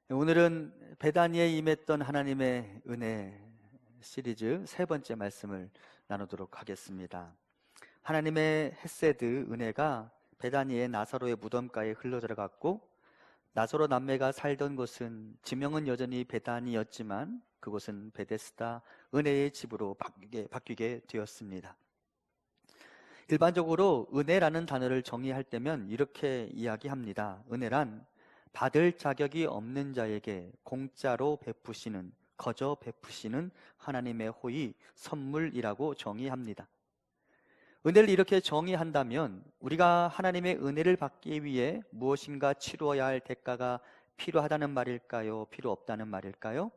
오늘은 베다니에 임했던 하나님의 은혜 시리즈 세 번째 말씀을 나누도록 하겠습니다. 하나님의 헤세드 은혜가 베다니의 나사로의 무덤가에 흘러들어갔고, 나사로 남매가 살던 곳은 지명은 여전히 베다니였지만 그곳은 베데스다 은혜의 집으로 바뀌게 되었습니다. 일반적으로 은혜라는 단어를 정의할 때면 이렇게 이야기합니다. 은혜란 받을 자격이 없는 자에게 공짜로 베푸시는, 거저 베푸시는 하나님의 호의, 선물이라고 정의합니다. 은혜를 이렇게 정의한다면 우리가 하나님의 은혜를 받기 위해 무엇인가 치루어야 할 대가가 필요하다는 말일까요? 필요 없다는 말일까요?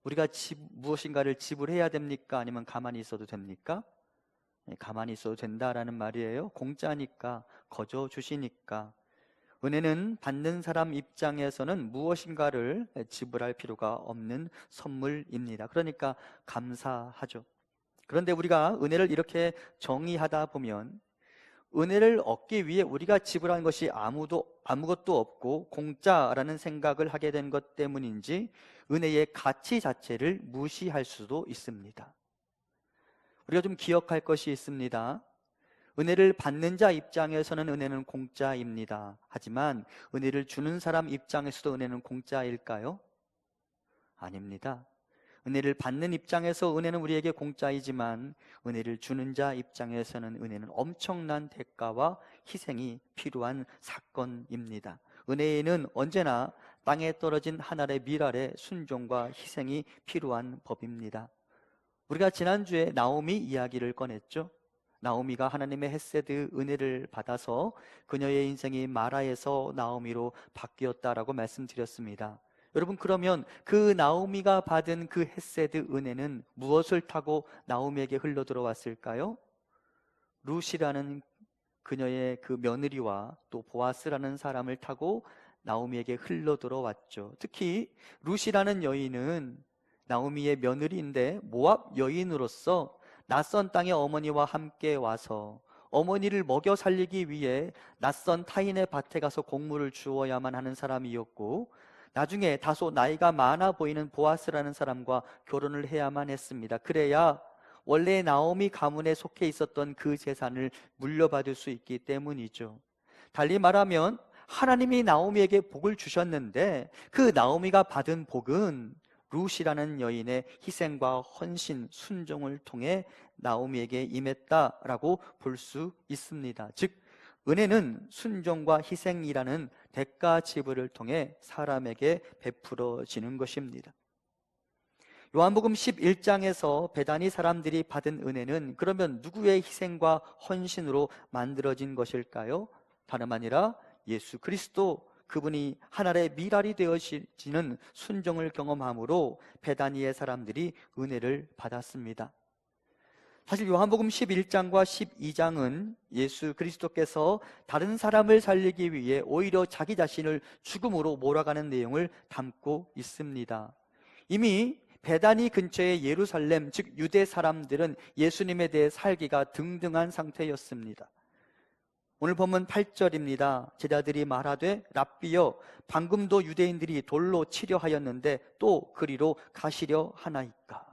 우리가 무엇인가를 지불해야 됩니까? 아니면 가만히 있어도 됩니까? 가만히 있어도 된다라는 말이에요. 공짜니까, 거저 주시니까. 은혜는 받는 사람 입장에서는 무엇인가를 지불할 필요가 없는 선물입니다. 그러니까 감사하죠. 그런데 우리가 은혜를 이렇게 정의하다 보면 은혜를 얻기 위해 우리가 지불한 것이 아무것도 없고 공짜라는 생각을 하게 된 것 때문인지 은혜의 가치 자체를 무시할 수도 있습니다. 우리가 좀 기억할 것이 있습니다. 은혜를 받는 자 입장에서는 은혜는 공짜입니다. 하지만 은혜를 주는 사람 입장에서도 은혜는 공짜일까요? 아닙니다. 은혜를 받는 입장에서 은혜는 우리에게 공짜이지만 은혜를 주는 자 입장에서는 은혜는 엄청난 대가와 희생이 필요한 사건입니다. 은혜에는 언제나 땅에 떨어진 한 알의 밀알의 순종과 희생이 필요한 법입니다. 우리가 지난주에 나오미 이야기를 꺼냈죠. 나오미가 하나님의 헤세드 은혜를 받아서 그녀의 인생이 마라에서 나오미로 바뀌었다라고 말씀드렸습니다. 여러분, 그러면 그 나오미가 받은 그 헤세드 은혜는 무엇을 타고 나오미에게 흘러 들어왔을까요? 룻이라는 그녀의 그 며느리와 또 보아스라는 사람을 타고 나오미에게 흘러 들어왔죠. 특히 룻이라는 여인은 나오미의 며느리인데 모압 여인으로서 낯선 땅의 어머니와 함께 와서 어머니를 먹여 살리기 위해 낯선 타인의 밭에 가서 곡물을 주어야만 하는 사람이었고, 나중에 다소 나이가 많아 보이는 보아스라는 사람과 결혼을 해야만 했습니다. 그래야 원래 나오미 가문에 속해 있었던 그 재산을 물려받을 수 있기 때문이죠. 달리 말하면 하나님이 나오미에게 복을 주셨는데 그 나오미가 받은 복은 룻이라는 여인의 희생과 헌신, 순종을 통해 나오미에게 임했다라고 볼 수 있습니다. 즉, 은혜는 순종과 희생이라는 대가 지불을 통해 사람에게 베풀어지는 것입니다. 요한복음 11장에서 베다니 사람들이 받은 은혜는 그러면 누구의 희생과 헌신으로 만들어진 것일까요? 다름 아니라 예수 그리스도, 그분이 하늘의 미랄이 되어지는 순종을 경험함으로 베다니의 사람들이 은혜를 받았습니다. 사실 요한복음 11장과 12장은 예수 그리스도께서 다른 사람을 살리기 위해 오히려 자기 자신을 죽음으로 몰아가는 내용을 담고 있습니다. 이미 베다니 근처의 예루살렘, 즉 유대 사람들은 예수님에 대해 살기가 등등한 상태였습니다. 오늘 본문 8절입니다. 제자들이 말하되 랍비여, 방금도 유대인들이 돌로 치려 하였는데 또 그리로 가시려 하나이까.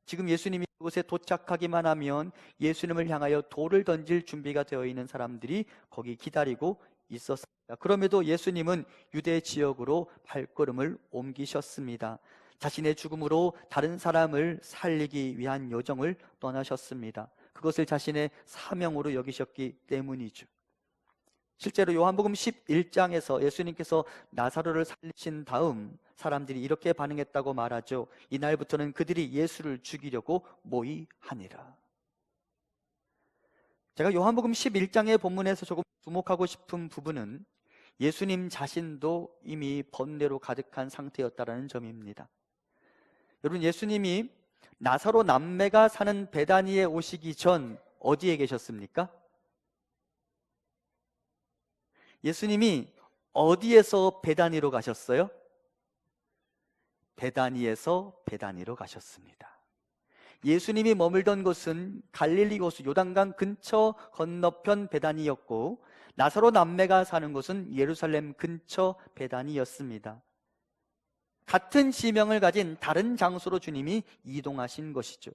지금 예수님이 그곳에 도착하기만 하면 예수님을 향하여 돌을 던질 준비가 되어 있는 사람들이 거기 기다리고 있었습니다. 그럼에도 예수님은 유대 지역으로 발걸음을 옮기셨습니다. 자신의 죽음으로 다른 사람을 살리기 위한 여정을 떠나셨습니다. 그것을 자신의 사명으로 여기셨기 때문이죠. 실제로 요한복음 11장에서 예수님께서 나사로를 살리신 다음 사람들이 이렇게 반응했다고 말하죠. 이날부터는 그들이 예수를 죽이려고 모의하니라. 제가 요한복음 11장의 본문에서 조금 주목하고 싶은 부분은 예수님 자신도 이미 번뇌로 가득한 상태였다는 점입니다. 여러분, 예수님이 나사로 남매가 사는 베다니에 오시기 전 어디에 계셨습니까? 예수님이 어디에서 베다니로 가셨어요? 베다니에서 베다니로 가셨습니다. 예수님이 머물던 곳은 갈릴리 호수 요단강 근처 건너편 베다니였고, 나사로 남매가 사는 곳은 예루살렘 근처 베다니였습니다. 같은 지명을 가진 다른 장소로 주님이 이동하신 것이죠.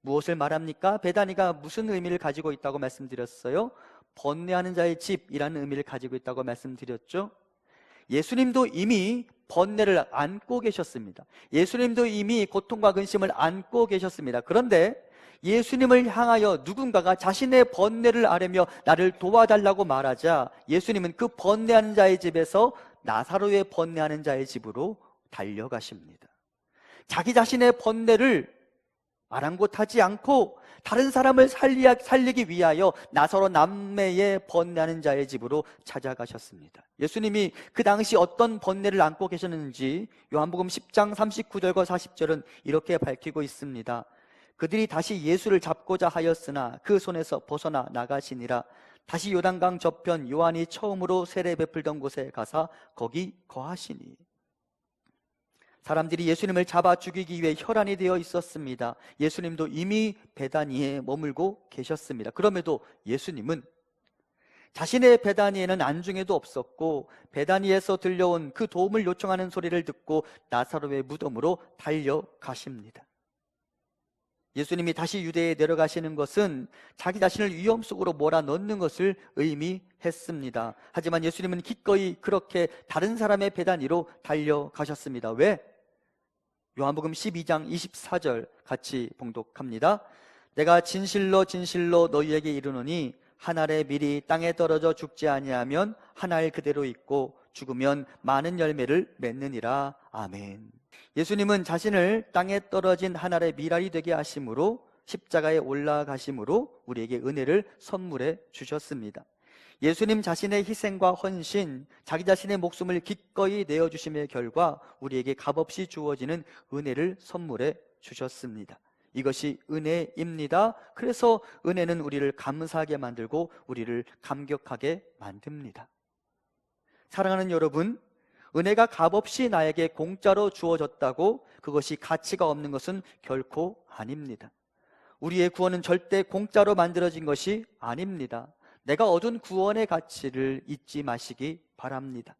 무엇을 말합니까? 베다니가 무슨 의미를 가지고 있다고 말씀드렸어요? 번뇌하는 자의 집이라는 의미를 가지고 있다고 말씀드렸죠. 예수님도 이미 번뇌를 안고 계셨습니다. 예수님도 이미 고통과 근심을 안고 계셨습니다. 그런데 예수님을 향하여 누군가가 자신의 번뇌를 앓으며 나를 도와달라고 말하자 예수님은 그 번뇌하는 자의 집에서 나사로의 번뇌하는 자의 집으로 달려가십니다. 자기 자신의 번뇌를 아랑곳하지 않고 다른 사람을 살리기 위하여 나사로 남매의 번뇌하는 자의 집으로 찾아가셨습니다. 예수님이 그 당시 어떤 번뇌를 안고 계셨는지 요한복음 10장 39절과 40절은 이렇게 밝히고 있습니다. 그들이 다시 예수를 잡고자 하였으나 그 손에서 벗어나 나가시니라. 다시 요단강 저편 요한이 처음으로 세례 베풀던 곳에 가사 거기 거하시니. 사람들이 예수님을 잡아 죽이기 위해 혈안이 되어 있었습니다. 예수님도 이미 베다니에 머물고 계셨습니다. 그럼에도 예수님은 자신의 베다니에는 안중에도 없었고 베다니에서 들려온 그 도움을 요청하는 소리를 듣고 나사로의 무덤으로 달려가십니다. 예수님이 다시 유대에 내려가시는 것은 자기 자신을 위험 속으로 몰아넣는 것을 의미했습니다. 하지만 예수님은 기꺼이 그렇게 다른 사람의 베다니로 달려가셨습니다. 왜? 요한복음 12장 24절 같이 봉독합니다. 내가 진실로 진실로 너희에게 이르노니 한 알의 밀이 땅에 떨어져 죽지 아니하면 한 알 그대로 있고 죽으면 많은 열매를 맺느니라. 아멘. 예수님은 자신을 땅에 떨어진 한 알의 밀알이 되게 하심으로 십자가에 올라가심으로 우리에게 은혜를 선물해 주셨습니다. 예수님 자신의 희생과 헌신, 자기 자신의 목숨을 기꺼이 내어주심의 결과 우리에게 값없이 주어지는 은혜를 선물해 주셨습니다. 이것이 은혜입니다. 그래서 은혜는 우리를 감사하게 만들고 우리를 감격하게 만듭니다. 사랑하는 여러분, 은혜가 값없이 나에게 공짜로 주어졌다고 그것이 가치가 없는 것은 결코 아닙니다. 우리의 구원은 절대 공짜로 만들어진 것이 아닙니다. 내가 얻은 구원의 가치를 잊지 마시기 바랍니다.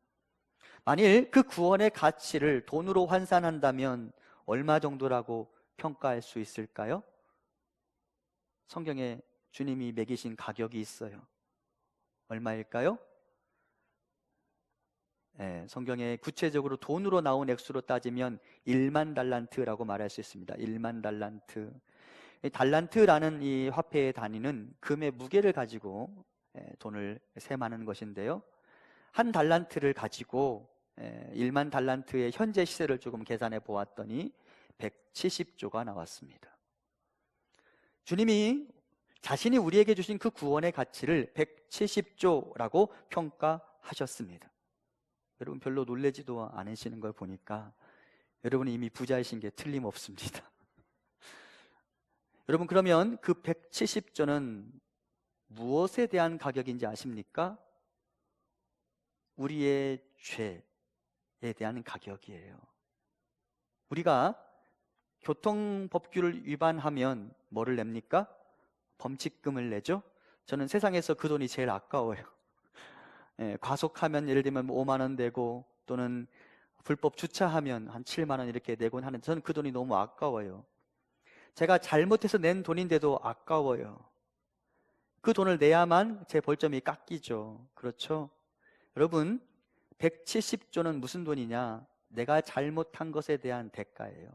만일 그 구원의 가치를 돈으로 환산한다면 얼마 정도라고 평가할 수 있을까요? 성경에 주님이 매기신 가격이 있어요. 얼마일까요? 성경에 구체적으로 돈으로 나온 액수로 따지면 1만 달란트라고 말할 수 있습니다. 1만 달란트. 달란트라는 이 화폐의 단위는 금의 무게를 가지고 돈을 셈하는 것인데요, 한 달란트를 가지고 1만 달란트의 현재 시세를 조금 계산해 보았더니 170조가 나왔습니다. 주님이 자신이 우리에게 주신 그 구원의 가치를 170조라고 평가하셨습니다. 여러분 별로 놀라지도 않으시는 걸 보니까 여러분이 이미 부자이신 게 틀림없습니다. 여러분, 그러면 그 170조는 무엇에 대한 가격인지 아십니까? 우리의 죄에 대한 가격이에요. 우리가 교통법규를 위반하면 뭐를 냅니까? 범칙금을 내죠. 저는 세상에서 그 돈이 제일 아까워요. 과속하면 예를 들면 5만 원 내고, 또는 불법 주차하면 한 7만 원 이렇게 내곤 하는데 저는 그 돈이 너무 아까워요. 제가 잘못해서 낸 돈인데도 아까워요. 그 돈을 내야만 제 벌점이 깎이죠. 그렇죠? 여러분, 170조는 무슨 돈이냐? 내가 잘못한 것에 대한 대가예요.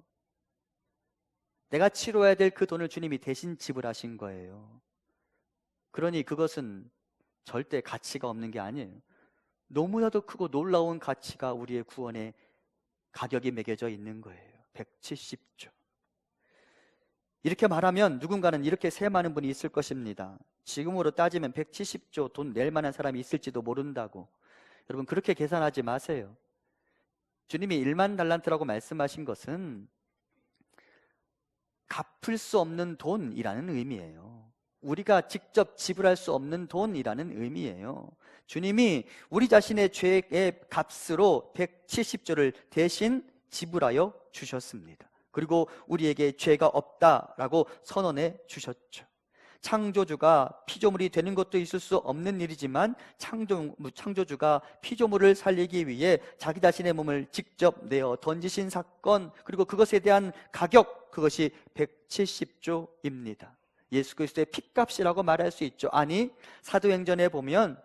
내가 치러야 될 그 돈을 주님이 대신 지불하신 거예요. 그러니 그것은 절대 가치가 없는 게 아니에요. 너무나도 크고 놀라운 가치가 우리의 구원의 가격이 매겨져 있는 거예요. 170조. 이렇게 말하면 누군가는 이렇게 셈하는 분이 있을 것입니다. 지금으로 따지면 170조 돈 낼 만한 사람이 있을지도 모른다고. 여러분, 그렇게 계산하지 마세요. 주님이 1만 달란트라고 말씀하신 것은 갚을 수 없는 돈이라는 의미예요. 우리가 직접 지불할 수 없는 돈이라는 의미예요. 주님이 우리 자신의 죄의 값으로 170조를 대신 지불하여 주셨습니다. 그리고 우리에게 죄가 없다라고 선언해 주셨죠. 창조주가 피조물이 되는 것도 있을 수 없는 일이지만 창조주가 피조물을 살리기 위해 자기 자신의 몸을 직접 내어 던지신 사건, 그리고 그것에 대한 가격, 그것이 170조입니다. 예수 그리스도의 핏값이라고 말할 수 있죠. 아니, 사도행전에 보면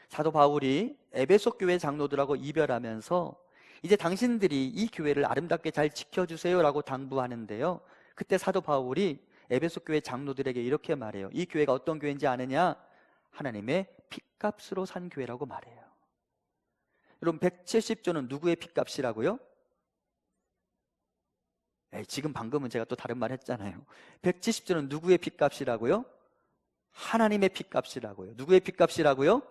사도 바울이 에베소 교회 장로들하고 이별하면서 이제 당신들이 이 교회를 아름답게 잘 지켜주세요 라고 당부하는데요, 그때 사도 바울이 에베소 교회 장로들에게 이렇게 말해요. 이 교회가 어떤 교회인지 아느냐? 하나님의 핏값으로 산 교회라고 말해요. 여러분, 170조는 누구의 핏값이라고요? 지금 방금은 제가 또 다른 말 했잖아요. 170조는 누구의 핏값이라고요? 하나님의 핏값이라고요. 누구의 핏값이라고요?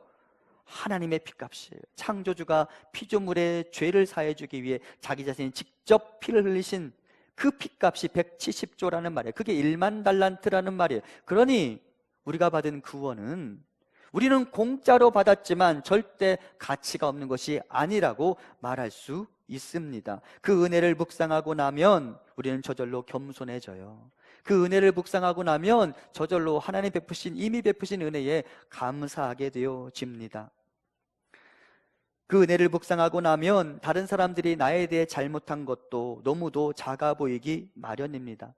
하나님의 핏값이에요. 창조주가 피조물의 죄를 사해주기 위해 자기 자신이 직접 피를 흘리신 그 핏값이 170조라는 말이에요. 그게 1만 달란트라는 말이에요. 그러니 우리가 받은 구원은 우리는 공짜로 받았지만 절대 가치가 없는 것이 아니라고 말할 수 있습니다. 그 은혜를 묵상하고 나면 우리는 저절로 겸손해져요. 그 은혜를 묵상하고 나면 저절로 하나님 이미 베푸신 은혜에 감사하게 되어집니다. 그 은혜를 묵상하고 나면 다른 사람들이 나에 대해 잘못한 것도 너무도 작아 보이기 마련입니다.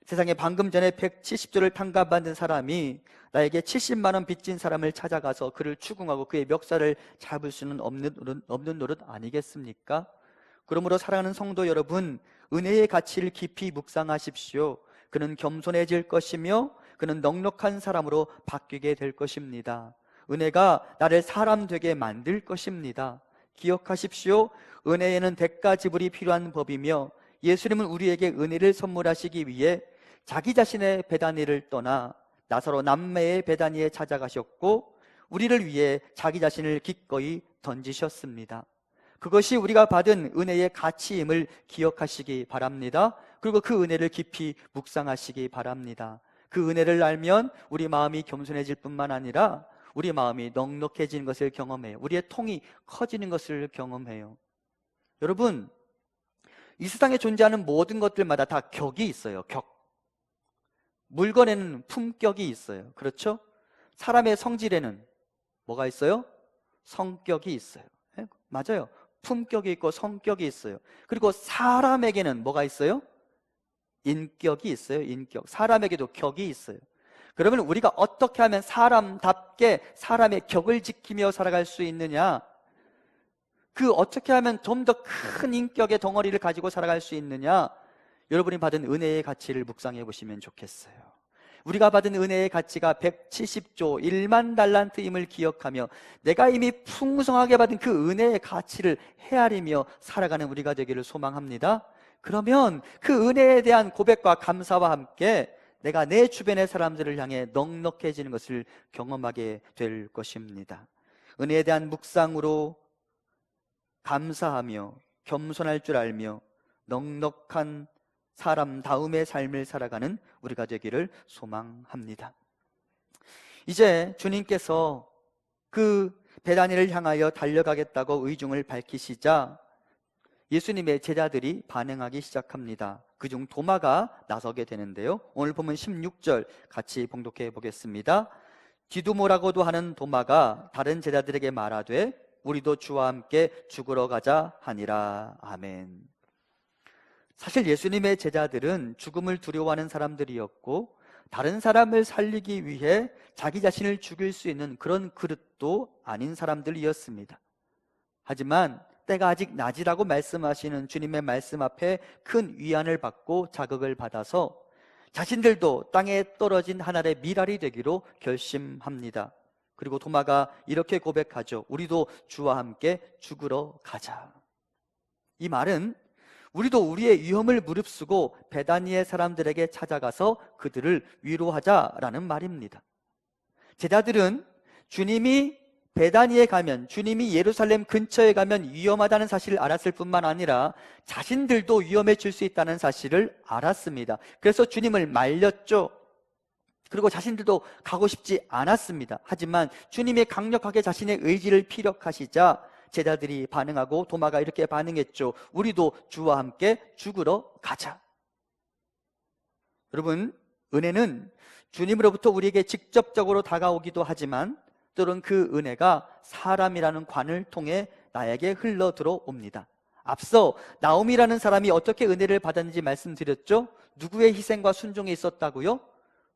세상에 방금 전에 170조를 탕감받은 사람이 나에게 70만 원 빚진 사람을 찾아가서 그를 추궁하고 그의 멱살을 잡을 수는 없는 노릇 아니겠습니까? 그러므로 사랑하는 성도 여러분, 은혜의 가치를 깊이 묵상하십시오. 그는 겸손해질 것이며 그는 넉넉한 사람으로 바뀌게 될 것입니다. 은혜가 나를 사람 되게 만들 것입니다. 기억하십시오. 은혜에는 대가 지불이 필요한 법이며 예수님은 우리에게 은혜를 선물하시기 위해 자기 자신의 베다니를 떠나 나사로 남매의 베다니에 찾아가셨고 우리를 위해 자기 자신을 기꺼이 던지셨습니다. 그것이 우리가 받은 은혜의 가치임을 기억하시기 바랍니다. 그리고 그 은혜를 깊이 묵상하시기 바랍니다. 그 은혜를 알면 우리 마음이 겸손해질 뿐만 아니라 우리 마음이 넉넉해지는 것을 경험해요. 우리의 통이 커지는 것을 경험해요. 여러분, 이 세상에 존재하는 모든 것들마다 다 격이 있어요. 격. 물건에는 품격이 있어요. 그렇죠? 사람의 성질에는 뭐가 있어요? 성격이 있어요. 네? 맞아요. 품격이 있고 성격이 있어요. 그리고 사람에게는 뭐가 있어요? 인격이 있어요. 인격. 사람에게도 격이 있어요. 그러면 우리가 어떻게 하면 사람답게 사람의 격을 지키며 살아갈 수 있느냐? 어떻게 하면 좀 더 큰 인격의 덩어리를 가지고 살아갈 수 있느냐? 여러분이 받은 은혜의 가치를 묵상해 보시면 좋겠어요. 우리가 받은 은혜의 가치가 170조 1만 달란트임을 기억하며 내가 이미 풍성하게 받은 그 은혜의 가치를 헤아리며 살아가는 우리가 되기를 소망합니다. 그러면 그 은혜에 대한 고백과 감사와 함께 내가 내 주변의 사람들을 향해 넉넉해지는 것을 경험하게 될 것입니다. 은혜에 대한 묵상으로 감사하며 겸손할 줄 알며 넉넉한 사람다움의 삶을 살아가는 우리가 되기를 소망합니다. 이제 주님께서 그 베다니를 향하여 달려가겠다고 의중을 밝히시자 예수님의 제자들이 반응하기 시작합니다. 그중 도마가 나서게 되는데요, 오늘 보면 16절 같이 봉독해 보겠습니다. 디두모라고도 하는 도마가 다른 제자들에게 말하되 우리도 주와 함께 죽으러 가자 하니라. 아멘. 사실 예수님의 제자들은 죽음을 두려워하는 사람들이었고 다른 사람을 살리기 위해 자기 자신을 죽일 수 있는 그런 그릇도 아닌 사람들이었습니다. 하지만 때가 아직 낮이라고 말씀하시는 주님의 말씀 앞에 큰 위안을 받고 자극을 받아서 자신들도 땅에 떨어진 한 알의 밀알이 되기로 결심합니다. 그리고 도마가 이렇게 고백하죠. 우리도 주와 함께 죽으러 가자. 이 말은 우리도 우리의 위험을 무릅쓰고 베다니의 사람들에게 찾아가서 그들을 위로하자라는 말입니다. 제자들은 주님이 베다니에 가면, 주님이 예루살렘 근처에 가면 위험하다는 사실을 알았을 뿐만 아니라 자신들도 위험해질 수 있다는 사실을 알았습니다. 그래서 주님을 말렸죠. 그리고 자신들도 가고 싶지 않았습니다. 하지만 주님이 강력하게 자신의 의지를 피력하시자 제자들이 반응하고 도마가 이렇게 반응했죠. 우리도 주와 함께 죽으러 가자. 여러분, 은혜는 주님으로부터 우리에게 직접적으로 다가오기도 하지만 때로는 그 은혜가 사람이라는 관을 통해 나에게 흘러 들어옵니다. 앞서 나오미라는 사람이 어떻게 은혜를 받았는지 말씀드렸죠? 누구의 희생과 순종이 있었다고요?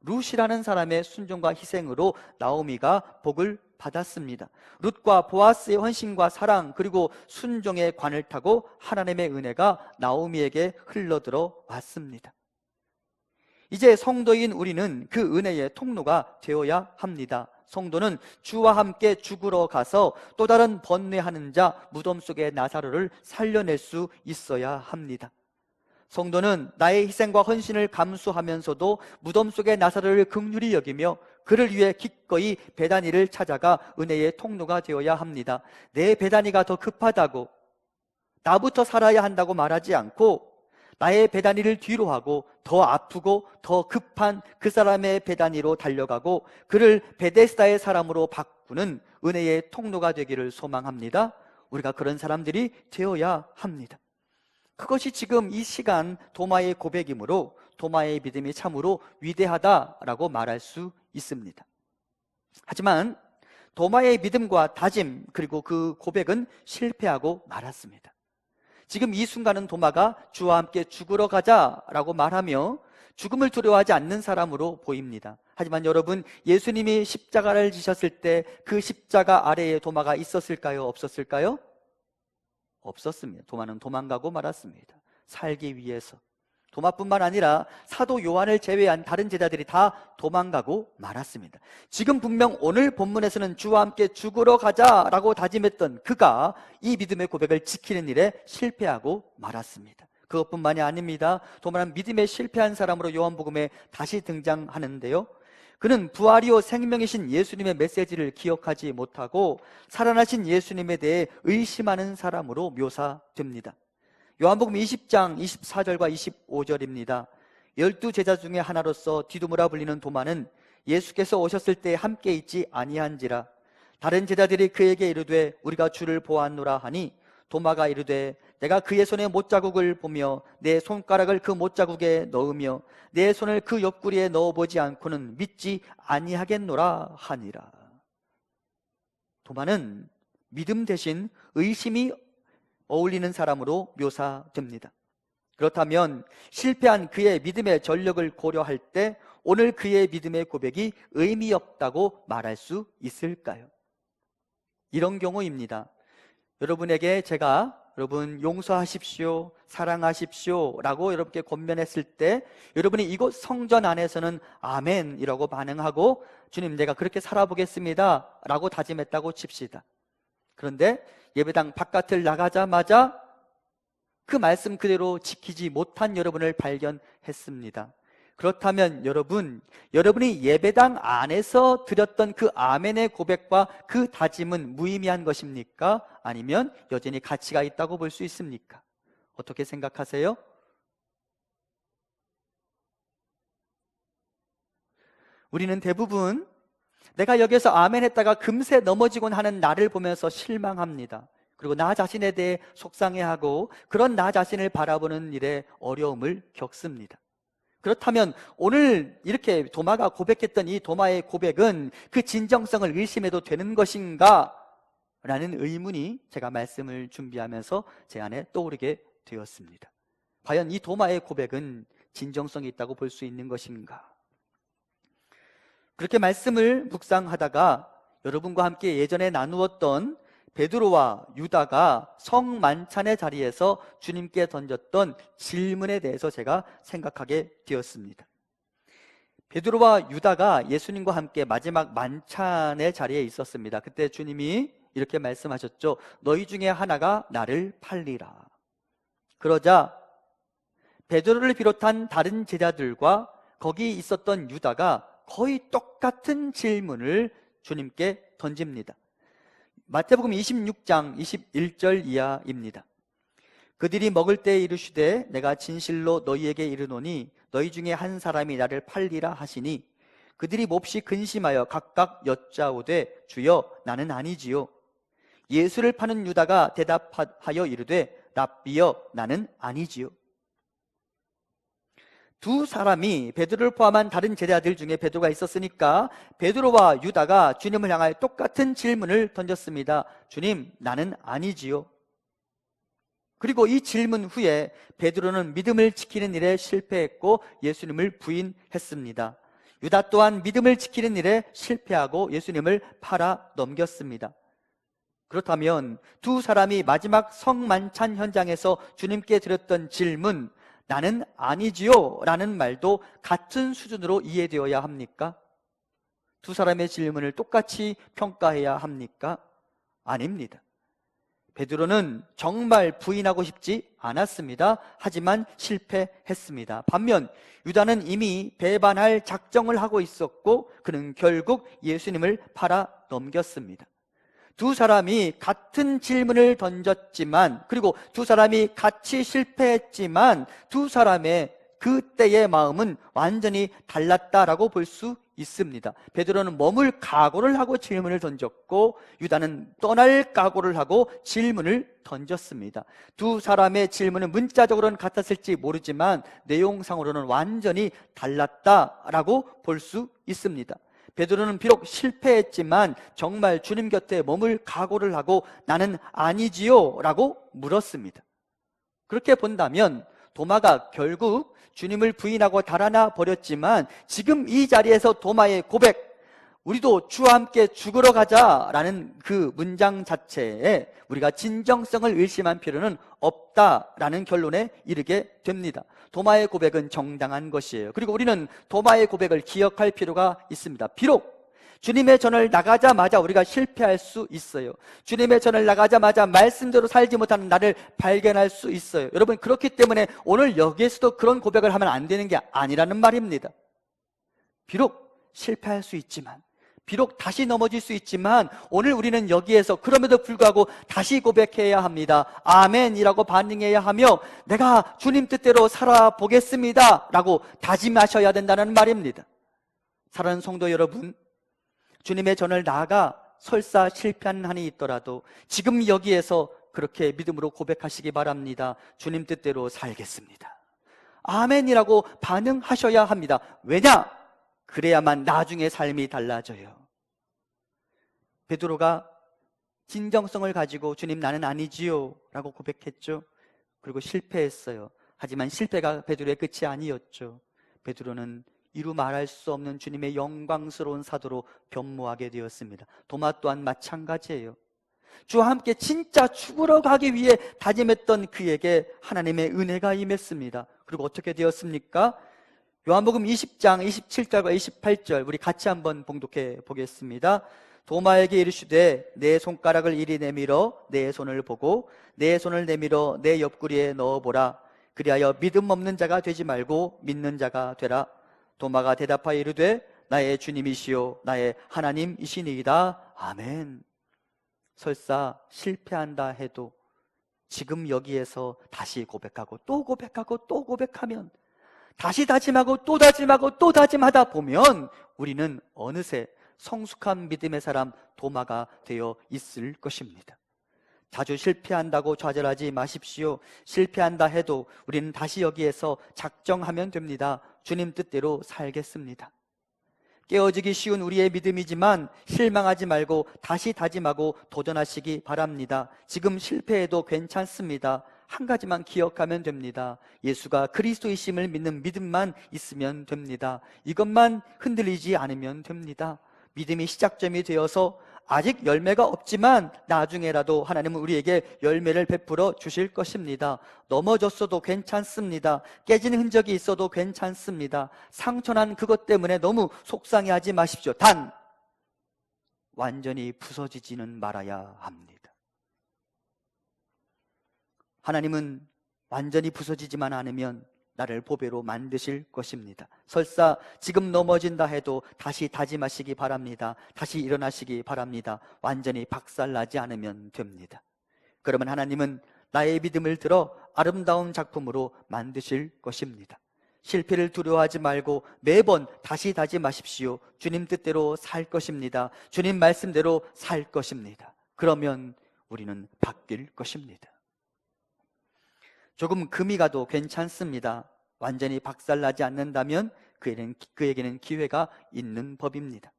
룻이라는 사람의 순종과 희생으로 나오미가 복을 받았습니다. 룻과 보아스의 헌신과 사랑 그리고 순종의 관을 타고 하나님의 은혜가 나오미에게 흘러들어 왔습니다. 이제 성도인 우리는 그 은혜의 통로가 되어야 합니다. 성도는 주와 함께 죽으러 가서 또 다른 번뇌하는 자 무덤 속의 나사로를 살려낼 수 있어야 합니다. 성도는 나의 희생과 헌신을 감수하면서도 무덤 속의 나사로를 긍휼히 여기며 그를 위해 기꺼이 베다니를 찾아가 은혜의 통로가 되어야 합니다. 내 베다니가 더 급하다고, 나부터 살아야 한다고 말하지 않고 나의 베다니를 뒤로 하고 더 아프고 더 급한 그 사람의 베다니로 달려가고 그를 베데스다의 사람으로 바꾸는 은혜의 통로가 되기를 소망합니다. 우리가 그런 사람들이 되어야 합니다. 그것이 지금 이 시간 도마의 고백이므로 도마의 믿음이 참으로 위대하다라고 말할 수 있습니다. 하지만 도마의 믿음과 다짐 그리고 그 고백은 실패하고 말았습니다. 지금 이 순간은 도마가 주와 함께 죽으러 가자라고 말하며 죽음을 두려워하지 않는 사람으로 보입니다. 하지만 여러분, 예수님이 십자가를 지셨을 때 그 십자가 아래에 도마가 있었을까요? 없었을까요? 없었습니다. 도마는 도망가고 말았습니다. 살기 위해서. 도마뿐만 아니라 사도 요한을 제외한 다른 제자들이 다 도망가고 말았습니다. 지금 분명 오늘 본문에서는 주와 함께 죽으러 가자라고 다짐했던 그가 이 믿음의 고백을 지키는 일에 실패하고 말았습니다. 그것뿐만이 아닙니다. 도마는 믿음에 실패한 사람으로 요한복음에 다시 등장하는데요, 그는 부활이요 생명이신 예수님의 메시지를 기억하지 못하고 살아나신 예수님에 대해 의심하는 사람으로 묘사됩니다. 요한복음 20장 24절과 25절입니다. 12제자 중에 하나로서 디두모라 불리는 도마는 예수께서 오셨을 때 함께 있지 아니한지라. 다른 제자들이 그에게 이르되 우리가 주를 보았노라 하니 도마가 이르되 내가 그의 손에 못자국을 보며 내 손가락을 그 못자국에 넣으며 내 손을 그 옆구리에 넣어보지 않고는 믿지 아니하겠노라 하니라. 도마는 믿음 대신 의심이 어울리는 사람으로 묘사됩니다. 그렇다면 실패한 그의 믿음의 전력을 고려할 때 오늘 그의 믿음의 고백이 의미 없다고 말할 수 있을까요? 이런 경우입니다. 여러분에게 제가 여러분 용서하십시오, 사랑하십시오 라고 여러분께 권면했을 때 여러분이 이곳 성전 안에서는 아멘이라고 반응하고 주님 내가 그렇게 살아보겠습니다 라고 다짐했다고 칩시다. 그런데 예배당 바깥을 나가자마자 그 말씀 그대로 지키지 못한 여러분을 발견했습니다. 그렇다면 여러분이 예배당 안에서 드렸던 그 아멘의 고백과 그 다짐은 무의미한 것입니까? 아니면 여전히 가치가 있다고 볼 수 있습니까? 어떻게 생각하세요? 우리는 대부분 내가 여기서 아멘 했다가 금세 넘어지곤 하는 나를 보면서 실망합니다. 그리고 나 자신에 대해 속상해하고 그런 나 자신을 바라보는 일에 어려움을 겪습니다. 그렇다면 오늘 이렇게 도마가 고백했던 이 도마의 고백은 그 진정성을 의심해도 되는 것인가? 라는 의문이 제가 말씀을 준비하면서 제 안에 떠오르게 되었습니다. 과연 이 도마의 고백은 진정성이 있다고 볼 수 있는 것인가? 그렇게 말씀을 묵상하다가 여러분과 함께 예전에 나누었던 베드로와 유다가 성만찬의 자리에서 주님께 던졌던 질문에 대해서 제가 생각하게 되었습니다. 베드로와 유다가 예수님과 함께 마지막 만찬의 자리에 있었습니다. 그때 주님이 이렇게 말씀하셨죠. 너희 중에 하나가 나를 팔리라. 그러자 베드로를 비롯한 다른 제자들과 거기 있었던 유다가 거의 똑같은 질문을 주님께 던집니다. 마태복음 26장 21절 이하입니다. 그들이 먹을 때 이르시되 내가 진실로 너희에게 이르노니 너희 중에 한 사람이 나를 팔리라 하시니 그들이 몹시 근심하여 각각 여짜오되 주여 나는 아니지요. 예수를 파는 유다가 대답하여 이르되 랍비여 나는 아니지요. 두 사람이, 베드로를 포함한 다른 제자들 중에 베드로가 있었으니까 베드로와 유다가 주님을 향하여 똑같은 질문을 던졌습니다. 주님, 나는 아니지요. 그리고 이 질문 후에 베드로는 믿음을 지키는 일에 실패했고 예수님을 부인했습니다. 유다 또한 믿음을 지키는 일에 실패하고 예수님을 팔아 넘겼습니다. 그렇다면 두 사람이 마지막 성만찬 현장에서 주님께 드렸던 질문, 나는 아니지요 라는 말도 같은 수준으로 이해되어야 합니까? 두 사람의 질문을 똑같이 평가해야 합니까? 아닙니다. 베드로는 정말 부인하고 싶지 않았습니다. 하지만 실패했습니다. 반면 유다는 이미 배반할 작정을 하고 있었고 그는 결국 예수님을 팔아 넘겼습니다. 두 사람이 같은 질문을 던졌지만, 그리고 두 사람이 같이 실패했지만 두 사람의 그때의 마음은 완전히 달랐다라고 볼 수 있습니다. 베드로는 머물 각오를 하고 질문을 던졌고 유다는 떠날 각오를 하고 질문을 던졌습니다. 두 사람의 질문은 문자적으로는 같았을지 모르지만 내용상으로는 완전히 달랐다라고 볼 수 있습니다. 베드로는 비록 실패했지만 정말 주님 곁에 머물 각오를 하고 나는 아니지요 라고 물었습니다. 그렇게 본다면 도마가 결국 주님을 부인하고 달아나 버렸지만 지금 이 자리에서 도마의 고백, 우리도 주와 함께 죽으러 가자라는 그 문장 자체에 우리가 진정성을 의심할 필요는 없다라는 결론에 이르게 됩니다. 도마의 고백은 정당한 것이에요. 그리고 우리는 도마의 고백을 기억할 필요가 있습니다. 비록 주님의 전을 나가자마자 우리가 실패할 수 있어요. 주님의 전을 나가자마자 말씀대로 살지 못하는 나를 발견할 수 있어요. 여러분, 그렇기 때문에 오늘 여기에서도 그런 고백을 하면 안 되는 게 아니라는 말입니다. 비록 실패할 수 있지만, 비록 다시 넘어질 수 있지만 오늘 우리는 여기에서 그럼에도 불구하고 다시 고백해야 합니다. 아멘이라고 반응해야 하며 내가 주님 뜻대로 살아보겠습니다 라고 다짐하셔야 된다는 말입니다. 사랑하는 성도 여러분, 주님의 전을 나아가 설사 실패한 한이 있더라도 지금 여기에서 그렇게 믿음으로 고백하시기 바랍니다. 주님 뜻대로 살겠습니다. 아멘이라고 반응하셔야 합니다. 왜냐? 그래야만 나중에 삶이 달라져요. 베드로가 진정성을 가지고 주님 나는 아니지요 라고 고백했죠. 그리고 실패했어요. 하지만 실패가 베드로의 끝이 아니었죠. 베드로는 이루 말할 수 없는 주님의 영광스러운 사도로 변모하게 되었습니다. 도마 또한 마찬가지예요. 주와 함께 진짜 죽으러 가기 위해 다짐했던 그에게 하나님의 은혜가 임했습니다. 그리고 어떻게 되었습니까? 요한복음 20장 27절과 28절 우리 같이 한번 봉독해 보겠습니다. 도마에게 이르시되 내 손가락을 이리 내밀어 내 손을 보고 내 손을 내밀어 내 옆구리에 넣어보라. 그리하여 믿음 없는 자가 되지 말고 믿는 자가 되라. 도마가 대답하여 이르되 나의 주님이시요 나의 하나님이시니이다. 아멘. 설사 실패한다 해도 지금 여기에서 다시 고백하고 또 고백하고 또 고백하면, 다시 다짐하고 또 다짐하고 또 다짐하다 보면 우리는 어느새 성숙한 믿음의 사람 도마가 되어 있을 것입니다. 자주 실패한다고 좌절하지 마십시오. 실패한다 해도 우리는 다시 여기에서 작정하면 됩니다. 주님 뜻대로 살겠습니다. 깨어지기 쉬운 우리의 믿음이지만 실망하지 말고 다시 다짐하고 도전하시기 바랍니다. 지금 실패해도 괜찮습니다. 한 가지만 기억하면 됩니다. 예수가 그리스도이심을 믿는 믿음만 있으면 됩니다. 이것만 흔들리지 않으면 됩니다. 믿음이 시작점이 되어서 아직 열매가 없지만 나중에라도 하나님은 우리에게 열매를 베풀어 주실 것입니다. 넘어졌어도 괜찮습니다. 깨진 흔적이 있어도 괜찮습니다. 상처난 그것 때문에 너무 속상해하지 마십시오. 단 완전히 부서지지는 말아야 합니다. 하나님은 완전히 부서지지만 않으면 나를 보배로 만드실 것입니다. 설사 지금 넘어진다 해도 다시 다짐하시기 바랍니다. 다시 일어나시기 바랍니다. 완전히 박살나지 않으면 됩니다. 그러면 하나님은 나의 믿음을 들어 아름다운 작품으로 만드실 것입니다. 실패를 두려워하지 말고 매번 다시 다짐하십시오. 주님 뜻대로 살 것입니다. 주님 말씀대로 살 것입니다. 그러면 우리는 바뀔 것입니다. 조금 금이 가도 괜찮습니다. 완전히 박살나지 않는다면 그에게는 기회가 있는 법입니다.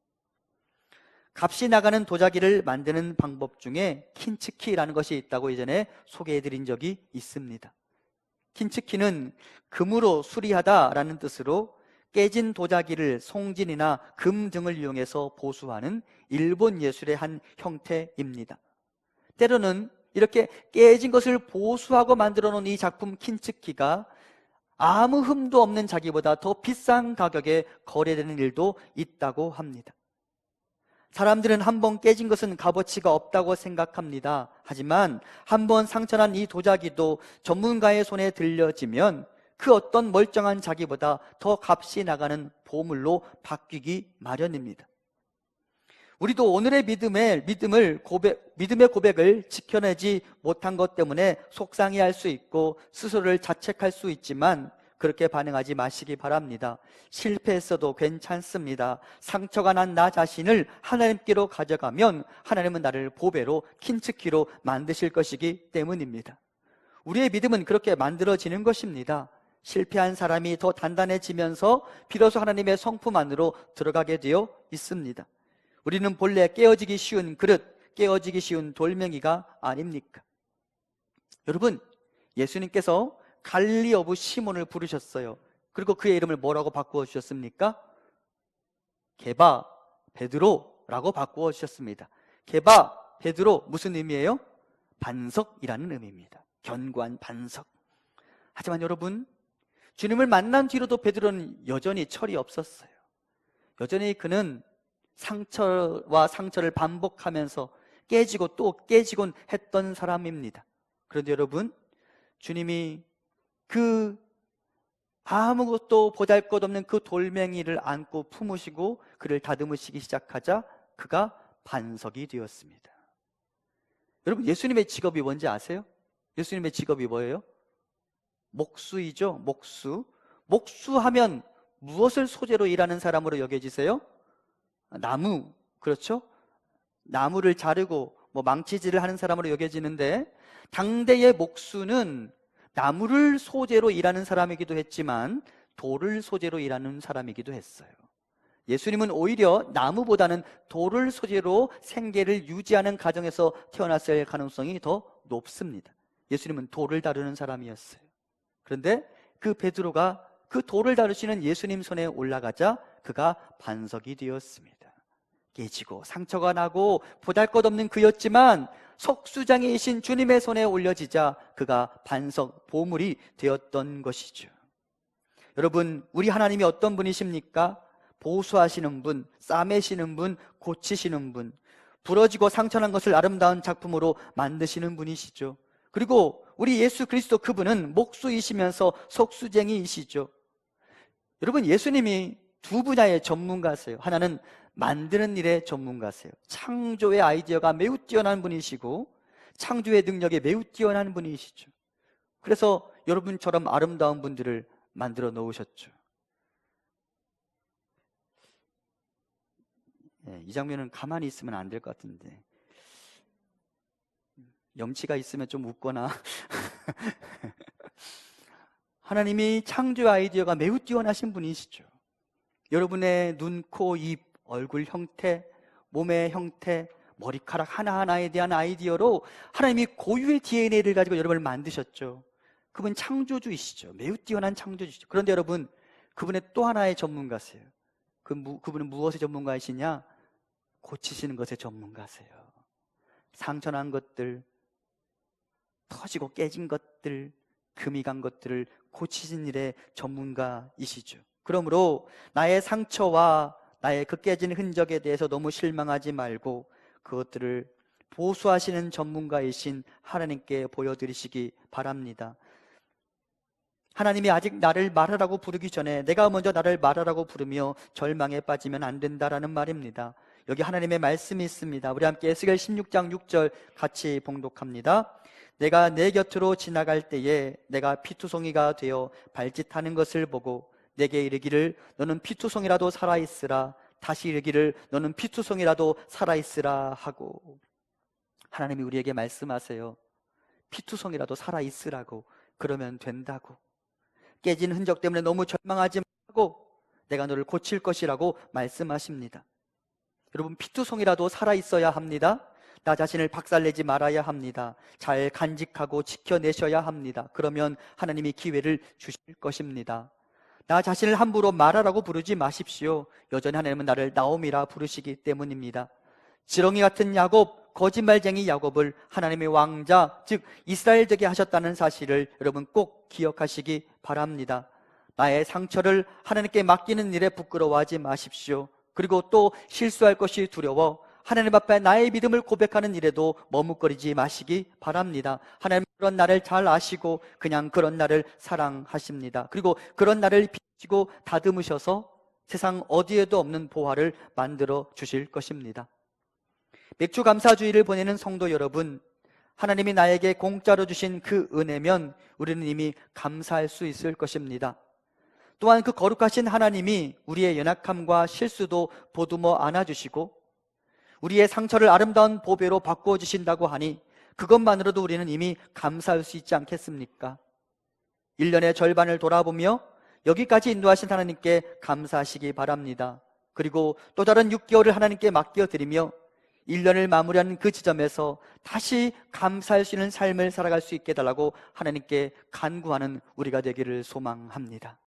값이 나가는 도자기를 만드는 방법 중에 킨츠키라는 것이 있다고 예전에 소개해드린 적이 있습니다. 킨츠키는 금으로 수리하다라는 뜻으로 깨진 도자기를 송진이나 금 등을 이용해서 보수하는 일본 예술의 한 형태입니다. 때로는 이렇게 깨진 것을 보수하고 만들어 놓은 이 작품 킨츠키가 아무 흠도 없는 자기보다 더 비싼 가격에 거래되는 일도 있다고 합니다. 사람들은 한번 깨진 것은 값어치가 없다고 생각합니다. 하지만 한번 상처난 이 도자기도 전문가의 손에 들려지면 그 어떤 멀쩡한 자기보다 더 값이 나가는 보물로 바뀌기 마련입니다. 우리도 오늘의 믿음의 고백을 지켜내지 못한 것 때문에 속상해할 수 있고 스스로를 자책할 수 있지만 그렇게 반응하지 마시기 바랍니다. 실패했어도 괜찮습니다. 상처가 난 나 자신을 하나님께로 가져가면 하나님은 나를 보배로 킨츠키로 만드실 것이기 때문입니다. 우리의 믿음은 그렇게 만들어지는 것입니다. 실패한 사람이 더 단단해지면서 비로소 하나님의 성품 안으로 들어가게 되어 있습니다. 우리는 본래 깨어지기 쉬운 그릇, 깨어지기 쉬운 돌멩이가 아닙니까? 여러분, 예수님께서 갈릴리 어부 시몬을 부르셨어요. 그리고 그의 이름을 뭐라고 바꾸어 주셨습니까? 게바 베드로라고 바꾸어 주셨습니다. 게바 베드로 무슨 의미예요? 반석이라는 의미입니다. 견고한 반석. 하지만 여러분, 주님을 만난 뒤로도 베드로는 여전히 철이 없었어요. 여전히 그는 상처와 상처를 반복하면서 깨지고 또 깨지곤 했던 사람입니다. 그런데 여러분, 주님이 그 아무것도 보잘것없는 그 돌멩이를 안고 품으시고 그를 다듬으시기 시작하자 그가 반석이 되었습니다. 여러분, 예수님의 직업이 뭔지 아세요? 예수님의 직업이 뭐예요? 목수이죠. 목수. 목수하면 무엇을 소재로 일하는 사람으로 여겨지세요? 나무, 그렇죠? 나무를 자르고 망치질을 하는 사람으로 여겨지는데, 당대의 목수는 나무를 소재로 일하는 사람이기도 했지만 돌을 소재로 일하는 사람이기도 했어요. 예수님은 오히려 나무보다는 돌을 소재로 생계를 유지하는 가정에서 태어났을 가능성이 더 높습니다. 예수님은 돌을 다루는 사람이었어요. 그런데 그 베드로가 그 돌을 다루시는 예수님 손에 올라가자 그가 반석이 되었습니다. 깨지고 상처가 나고 보잘것없는 그였지만 석수장이신 주님의 손에 올려지자 그가 반석, 보물이 되었던 것이죠. 여러분, 우리 하나님이 어떤 분이십니까? 보수하시는 분, 싸매시는 분, 고치시는 분, 부러지고 상처난 것을 아름다운 작품으로 만드시는 분이시죠. 그리고 우리 예수 그리스도 그분은 목수이시면서 석수쟁이이시죠. 여러분, 예수님이 두 분야의 전문가세요. 하나는 만드는 일의 전문가세요. 창조의 아이디어가 매우 뛰어난 분이시고 창조의 능력이 매우 뛰어난 분이시죠. 그래서 여러분처럼 아름다운 분들을 만들어 놓으셨죠. 이 장면은 가만히 있으면 안 될 것 같은데, 염치가 있으면 좀 웃거나 하나님이 창조의 아이디어가 매우 뛰어나신 분이시죠. 여러분의 눈, 코, 입, 얼굴 형태, 몸의 형태, 머리카락 하나하나에 대한 아이디어로 하나님이 고유의 DNA를 가지고 여러분을 만드셨죠. 그분 창조주이시죠. 매우 뛰어난 창조주시죠. 그런데 여러분, 그분의 또 하나의 전문가세요. 그분은 무엇의 전문가이시냐? 고치시는 것의 전문가세요. 상처난 것들, 터지고 깨진 것들, 금이 간 것들을 고치신 일의 전문가이시죠. 그러므로 나의 상처와 나의 그 깨진 흔적에 대해서 너무 실망하지 말고 그것들을 보수하시는 전문가이신 하나님께 보여드리시기 바랍니다. 하나님이 아직 나를 말하라고 부르기 전에 내가 먼저 나를 말하라고 부르며 절망에 빠지면 안 된다라는 말입니다. 여기 하나님의 말씀이 있습니다. 우리 함께 에스겔 16장 6절 같이 봉독합니다. 내가 내 곁으로 지나갈 때에 내가 피투성이가 되어 발짓하는 것을 보고 내게 이르기를 너는 피투성이라도 살아있으라, 다시 이르기를 너는 피투성이라도 살아있으라 하고, 하나님이 우리에게 말씀하세요. 피투성이라도 살아있으라고, 그러면 된다고. 깨진 흔적 때문에 너무 절망하지 말고 내가 너를 고칠 것이라고 말씀하십니다. 여러분, 피투성이라도 살아있어야 합니다. 나 자신을 박살내지 말아야 합니다. 잘 간직하고 지켜내셔야 합니다. 그러면 하나님이 기회를 주실 것입니다. 나 자신을 함부로 마라라고 부르지 마십시오. 여전히 하나님은 나를 나옴이라 부르시기 때문입니다. 지렁이 같은 야곱, 거짓말쟁이 야곱을 하나님의 왕자, 즉 이스라엘 되게 하셨다는 사실을 여러분 꼭 기억하시기 바랍니다. 나의 상처를 하나님께 맡기는 일에 부끄러워하지 마십시오. 그리고 또 실수할 것이 두려워 하나님 앞에 나의 믿음을 고백하는 일에도 머뭇거리지 마시기 바랍니다. 하나님 그런 나를 잘 아시고 그냥 그런 나를 사랑하십니다. 그리고 그런 나를 비추고 다듬으셔서 세상 어디에도 없는 보화를 만들어 주실 것입니다. 맥주 감사주의를 보내는 성도 여러분, 하나님이 나에게 공짜로 주신 그 은혜면 우리는 이미 감사할 수 있을 것입니다. 또한 그 거룩하신 하나님이 우리의 연약함과 실수도 보듬어 안아주시고 우리의 상처를 아름다운 보배로 바꿔주신다고 하니 그것만으로도 우리는 이미 감사할 수 있지 않겠습니까? 1년의 절반을 돌아보며 여기까지 인도하신 하나님께 감사하시기 바랍니다. 그리고 또 다른 6개월을 하나님께 맡겨드리며 1년을 마무리하는 그 지점에서 다시 감사할 수 있는 삶을 살아갈 수 있게 해달라고 하나님께 간구하는 우리가 되기를 소망합니다.